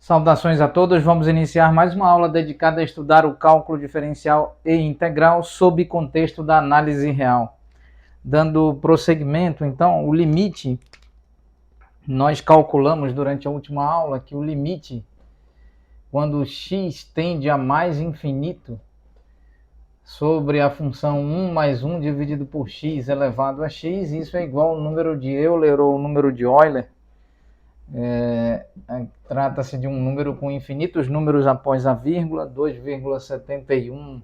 Saudações a todos, vamos iniciar mais uma aula dedicada a estudar o cálculo diferencial e integral sob contexto da análise real. Dando prosseguimento, então, o limite, nós calculamos durante a última aula que o limite, quando x tende a mais infinito, sobre a função 1 mais 1 dividido por x elevado a x, isso é igual ao número de Euler ou número de Euler. Trata-se de um número com infinitos números após a vírgula, 2,71,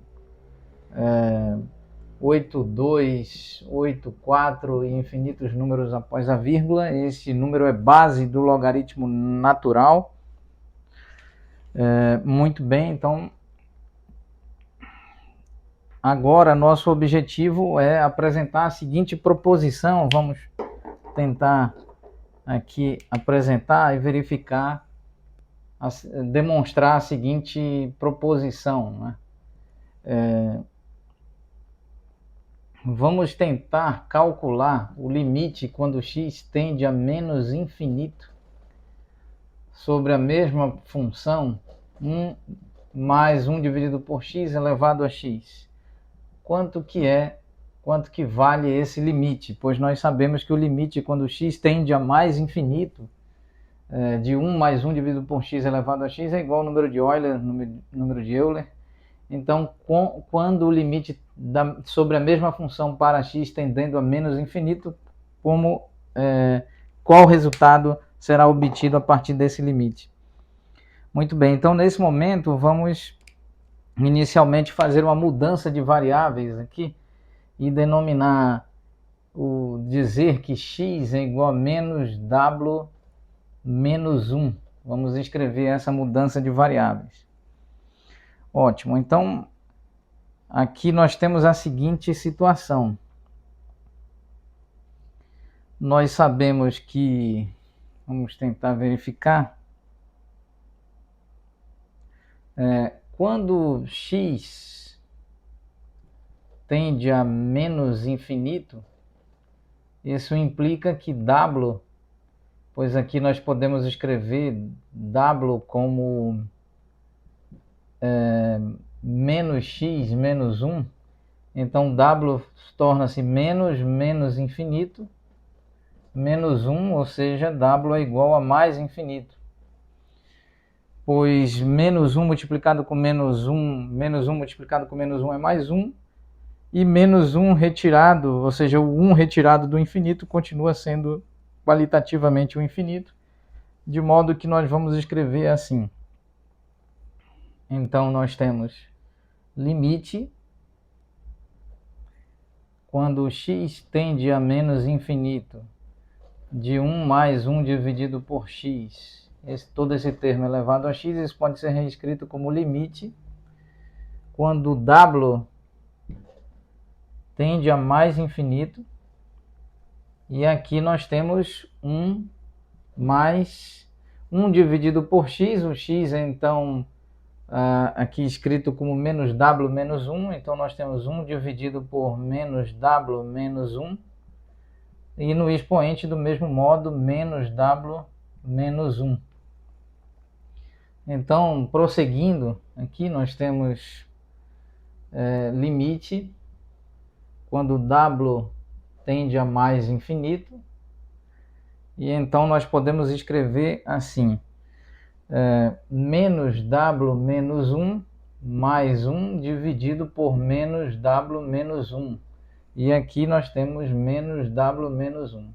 82, 84 e infinitos números após a vírgula. Esse número é base do logaritmo natural. Muito bem, então agora nosso objetivo é apresentar a seguinte proposição. Vamos tentar aqui apresentar e verificar, demonstrar a seguinte proposição, né? Vamos tentar calcular o limite quando x tende a menos infinito sobre a mesma função 1 mais 1 dividido por x elevado a x. Quanto que vale esse limite? Pois nós sabemos que o limite quando x tende a mais infinito de 1 mais 1 dividido por x elevado a x é igual ao número de Euler, número de Euler. Então, quando o limite sobre a mesma função para x tendendo a menos infinito, qual resultado será obtido a partir desse limite? Muito bem, então nesse momento vamos inicialmente fazer uma mudança de variáveis aqui e dizer que x é igual a menos w menos 1. Vamos escrever essa mudança de variáveis. Ótimo, então aqui nós temos a seguinte situação. Nós sabemos que, vamos tentar verificar, quando x tende a menos infinito, isso implica que w, pois aqui nós podemos escrever w como menos x menos 1, então w torna-se menos infinito, menos 1, ou seja, w é igual a mais infinito. Pois menos 1 multiplicado com menos 1, menos 1 multiplicado com menos 1 é mais 1, e menos 1 retirado, ou seja, o 1 retirado do infinito continua sendo qualitativamente o infinito, de modo que nós vamos escrever assim. Então nós temos limite quando x tende a menos infinito de 1 mais 1 dividido por x, todo esse termo elevado a x, isso pode ser reescrito como limite quando w tende a mais infinito, e aqui nós temos 1 mais 1 dividido por x, o x é então aqui escrito como menos w menos 1, então nós temos 1 dividido por menos w menos 1, e no expoente do mesmo modo, menos w menos 1. Então, prosseguindo, aqui nós temos limite quando w tende a mais infinito, e então nós podemos escrever assim, menos w menos 1 mais 1 dividido por menos w menos 1. E aqui nós temos menos w menos 1.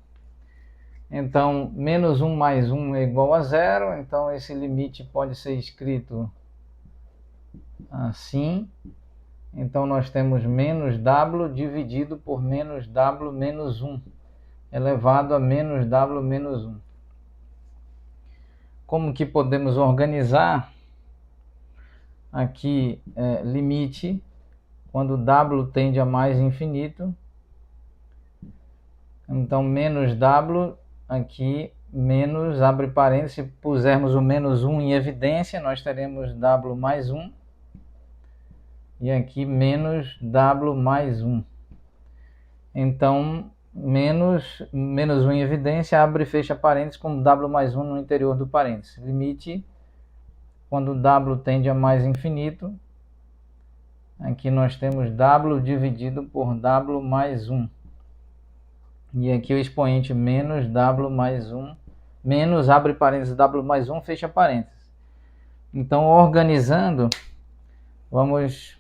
Então, menos 1 mais 1 é igual a 0. Então, esse limite pode ser escrito assim. Então, nós temos menos w dividido por menos w menos 1, elevado a menos w menos 1. Como que podemos organizar? Aqui, limite quando w tende a mais infinito. Então, menos w, aqui, menos, abre parênteses, se pusermos o menos 1 em evidência, nós teremos w mais 1. E aqui, menos w mais 1. Então, menos 1 em evidência, abre e fecha parênteses com w mais 1 no interior do parênteses. Limite quando w tende a mais infinito, aqui nós temos w dividido por w mais 1. E aqui o expoente menos w mais 1, menos, abre parênteses, w mais 1, fecha parênteses. Então, organizando, vamos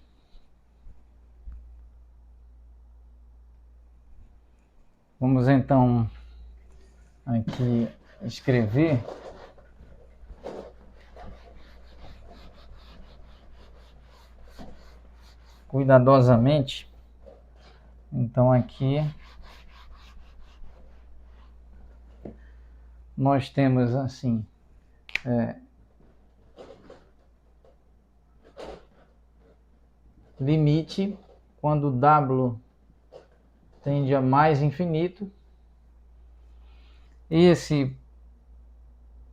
então aqui escrever cuidadosamente. Então aqui nós temos assim, limite quando w tende a mais infinito. Esse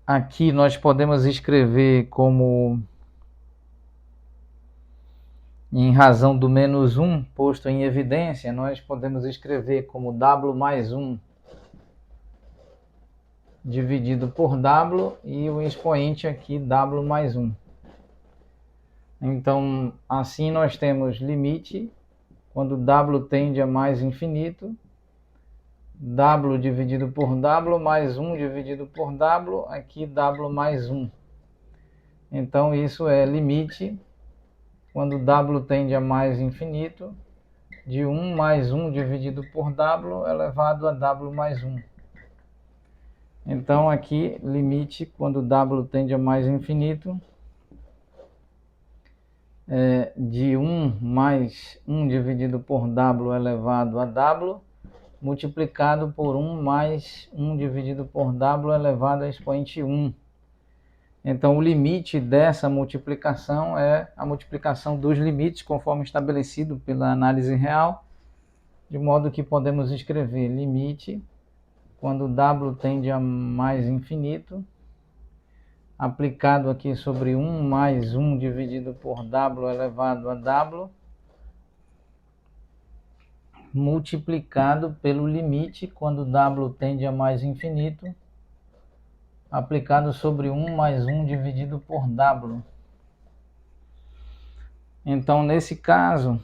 aqui nós podemos escrever como, em razão do menos 1 posto em evidência, nós podemos escrever como w mais 1 dividido por w e o expoente aqui w mais 1. Então, assim nós temos limite quando w tende a mais infinito, w dividido por w mais 1 dividido por w, aqui w mais 1. Então, isso é limite quando w tende a mais infinito, de 1 mais 1 dividido por w elevado a w mais 1. Então, aqui, limite quando w tende a mais infinito, de 1 mais 1 dividido por w elevado a w, multiplicado por 1 mais 1 dividido por w elevado a expoente 1. Então, o limite dessa multiplicação é a multiplicação dos limites, conforme estabelecido pela análise real, de modo que podemos escrever limite quando w tende a mais infinito, aplicado aqui sobre 1 mais 1 dividido por w elevado a w, multiplicado pelo limite quando w tende a mais infinito, aplicado sobre 1 mais 1 dividido por w. Então, nesse caso,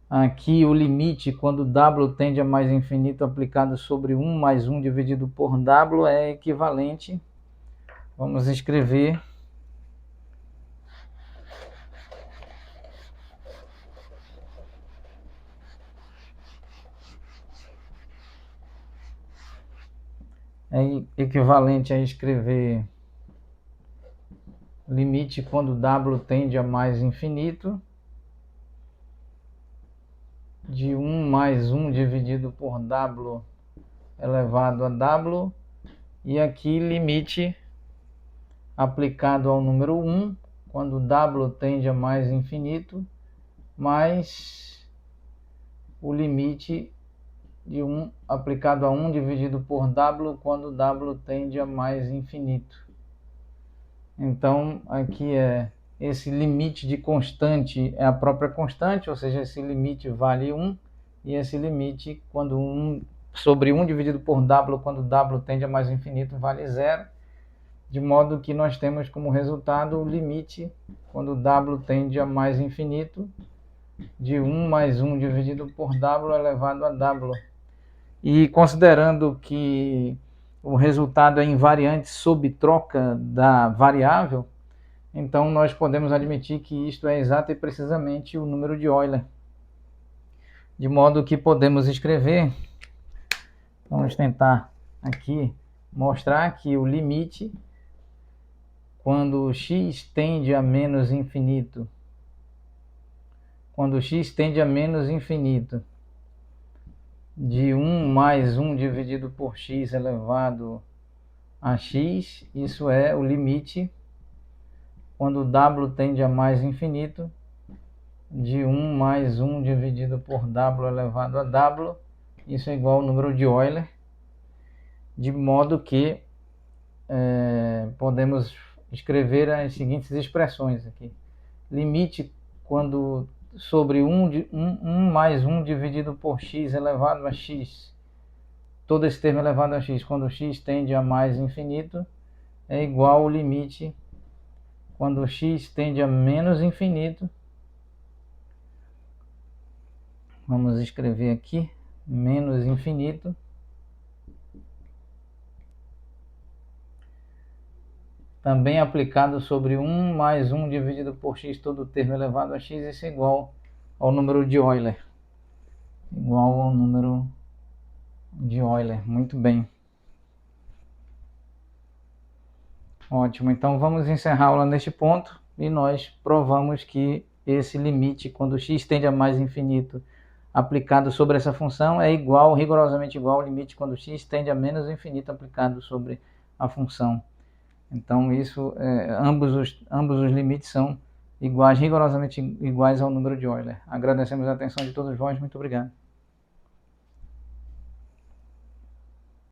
aqui o limite quando w tende a mais infinito aplicado sobre 1 mais 1 dividido por w é equivalente. Vamos escrever equivalente a escrever limite quando w tende a mais infinito, de 1 mais 1 dividido por w elevado a w, e aqui limite aplicado ao número 1, quando w tende a mais infinito, mais o limite de 1 aplicado a 1 dividido por w, quando w tende a mais infinito. Então, aqui esse limite de constante é a própria constante, ou seja, esse limite vale 1, e esse limite quando 1 sobre 1 dividido por w, quando w tende a mais infinito, vale 0, de modo que nós temos como resultado o limite quando w tende a mais infinito, de 1 mais 1 dividido por w elevado a w. E considerando que o resultado é invariante sob troca da variável, então nós podemos admitir que isto é exato e precisamente o número de Euler. De modo que podemos escrever, vamos tentar aqui mostrar que o limite, quando x tende a menos infinito, de 1 mais 1 dividido por x elevado a x, isso é o limite quando w tende a mais infinito, de 1 mais 1 dividido por w elevado a w, isso é igual ao número de Euler, de modo que podemos escrever as seguintes expressões aqui. Limite quando sobre 1 mais 1 dividido por x elevado a x, todo esse termo elevado a x, quando x tende a mais infinito, é igual ao limite quando x tende a menos infinito, vamos escrever aqui, menos infinito, também aplicado sobre 1 mais 1 dividido por x todo o termo elevado a x, isso é igual ao número de Euler. Igual ao número de Euler, muito bem. Ótimo, então vamos encerrar a aula neste ponto e nós provamos que esse limite, quando x tende a mais infinito, aplicado sobre essa função, é igual, rigorosamente igual ao limite quando x tende a menos infinito aplicado sobre a função. Então, ambos os limites são iguais, rigorosamente iguais ao número de Euler. Agradecemos a atenção de todos vós, muito obrigado.